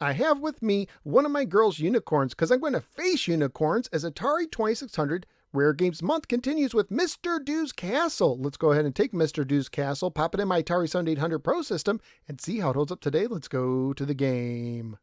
I have with me one of my girls' unicorns because I'm going to face unicorns as Atari 2600 Rare Games Month continues with Mr. Do's Castle. Let's go ahead and take Mr. Do's Castle, pop it in my Atari 7800 Pro system, and see how it holds up today. Let's go to the game.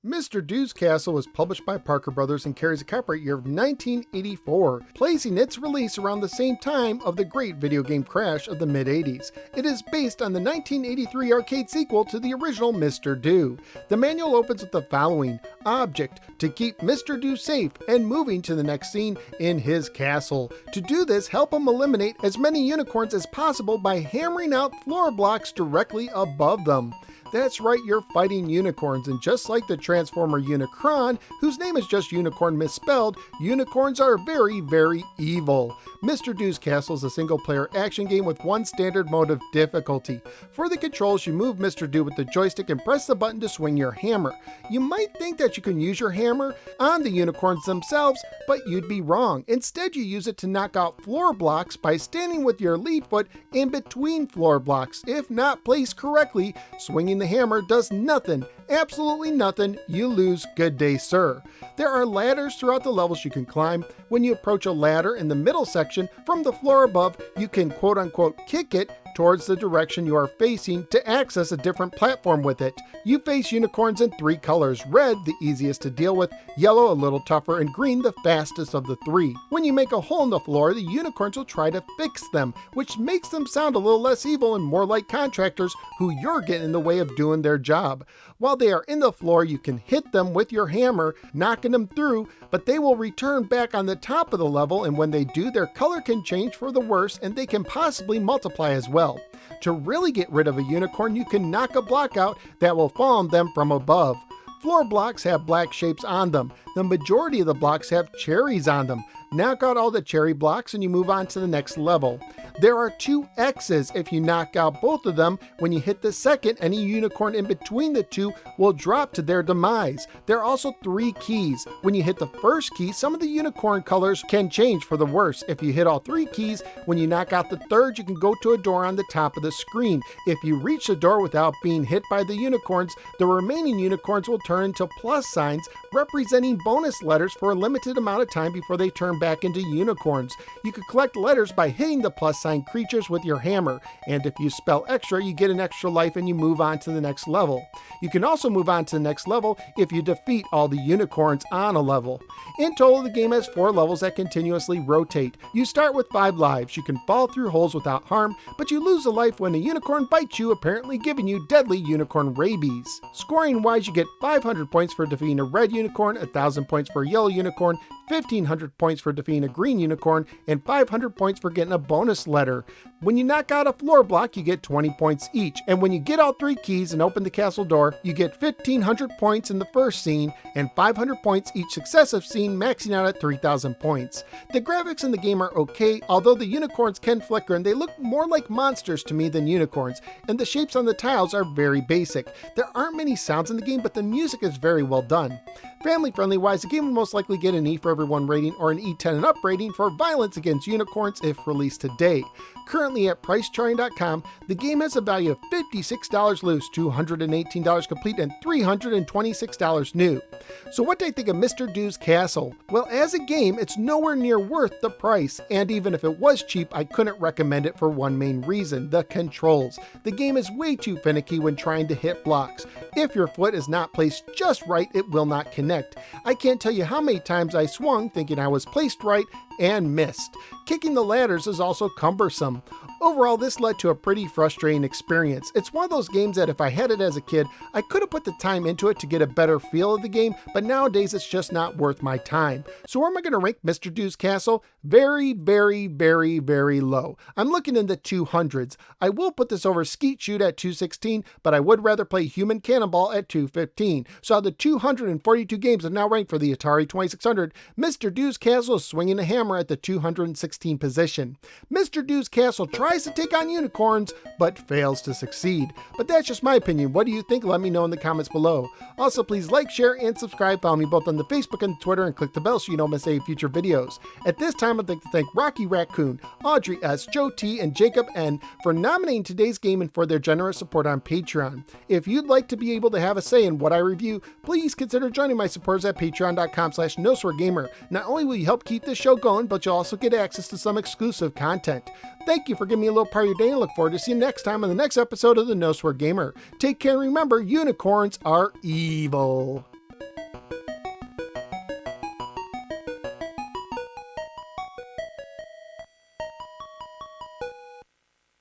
Mr. Do's Castle was published by Parker Brothers and carries a copyright year of 1984, placing its release around the same time of the great video game crash of the mid-80s. It is based on the 1983 arcade sequel to the original Mr. Do. The manual opens with the following: object, to keep Mr. Do safe and moving to the next scene in his castle. To do this, help him eliminate as many unicorns as possible by hammering out floor blocks directly above them. That's right, you're fighting unicorns, and just like the Transformer Unicron, whose name is just Unicorn misspelled, unicorns are very, very evil. Mr. Do's Castle is a single-player action game with one standard mode of difficulty. For the controls, you move Mr. Do with the joystick and press the button to swing your hammer. You might think that you can use your hammer on the unicorns themselves, but you'd be wrong. Instead, you use it to knock out floor blocks by standing with your lead foot in between floor blocks. If not placed correctly, swinging the hammer does nothing. Absolutely nothing. You lose. Good day, sir. There are ladders throughout the levels you can climb. When you approach a ladder in the middle section from the floor above, you can quote-unquote kick it towards the direction you are facing to access a different platform with it. You face unicorns in three colors: red, the easiest to deal with, yellow, a little tougher, and green, the fastest of the three. When you make a hole in the floor, the unicorns will try to fix them, which makes them sound a little less evil and more like contractors who you're getting in the way of doing their job. While they are in the floor, you can hit them with your hammer, knocking them through, but they will return back on the top of the level, and when they do, their color can change for the worse, and they can possibly multiply as well. To really get rid of a unicorn, you can knock a block out that will fall on them from above. Floor blocks have black shapes on them. The majority of the blocks have cherries on them. Knock out all the cherry blocks and you move on to the next level. There are two X's. If you knock out both of them, when you hit the second, any unicorn in between the two will drop to their demise. There are also three keys. When you hit the first key, some of the unicorn colors can change for the worse. If you hit all three keys, when you knock out the third, you can go to a door on the top of the screen. If you reach the door without being hit by the unicorns, the remaining unicorns will turn into plus signs representing bonus letters for a limited amount of time before they turn back into unicorns. You can collect letters by hitting the plus sign creatures with your hammer, and if you spell extra, you get an extra life and you move on to the next level. You can also move on to the next level if you defeat all the unicorns on a level. In total, the game has 4 levels that continuously rotate. You start with 5 lives. You can fall through holes without harm, but you lose a life when a unicorn bites you, apparently giving you deadly unicorn rabies. Scoring wise, you get 500 points for defeating a red unicorn, 1,000 points for a yellow unicorn, 1,500 points for defeating a green unicorn, and 500 points for getting a bonus letter. When you knock out a floor block, you get 20 points each, and when you get all 3 keys and open the castle door, you get 1,500 points in the first scene and 500 points each successive scene, maxing out at 3,000 points. The graphics in the game are okay, although the unicorns can flicker and they look more like monsters to me than unicorns, and the shapes on the tiles are very basic. There aren't many sounds in the game, but the music is very well done. Family friendly wise, the game will most likely get an E for everyone rating or an E10 and up rating for violence against unicorns if released today. Currently at pricecharting.com, the game has a value of $56 loose, $218 complete, and $326 new. So what do I think of Mr. Do's Castle? Well, as a game, it's nowhere near worth the price, and even if it was cheap, I couldn't recommend it for one main reason: the controls. The game is way too finicky when trying to hit blocks. If your foot is not placed just right, it will not connect. I can't tell you how many times I swung thinking I was placed right and missed. Kicking the ladders is also cumbersome. Overall, this led to a pretty frustrating experience. It's one of those games that if I had it as a kid, I could have put the time into it to get a better feel of the game, but nowadays it's just not worth my time. So where am I going to rank Mr. Do's Castle? Very, very, very, very low. I'm looking in the 200s. I will put this over Skeet Shoot at 216, but I would rather play Human Cannonball at 215. So out of the 242 games have now ranked for the Atari 2600, Mr. Do's Castle is swinging a hammer at the 216 position. Mr. Do's Castle tries to take on unicorns, but fails to succeed. But that's just my opinion. What do you think? Let me know in the comments below. Also, please like, share, and subscribe. Follow me both on the Facebook and Twitter, and click the bell so you don't miss any future videos. At this time, I'd like to thank Rocky Raccoon, Audrey S., Joe T., and Jacob N. for nominating today's game and for their generous support on Patreon. If you'd like to be able to have a say in what I review, please consider joining my supporters at patreon.com/NoSwearGamer. Not only will you help keep this show going, but you'll also get access to some exclusive content. Thank you for giving me a little part of your day, and I look forward to seeing you next time on the next episode of the No Swear Gamer. Take care, and remember, unicorns are evil.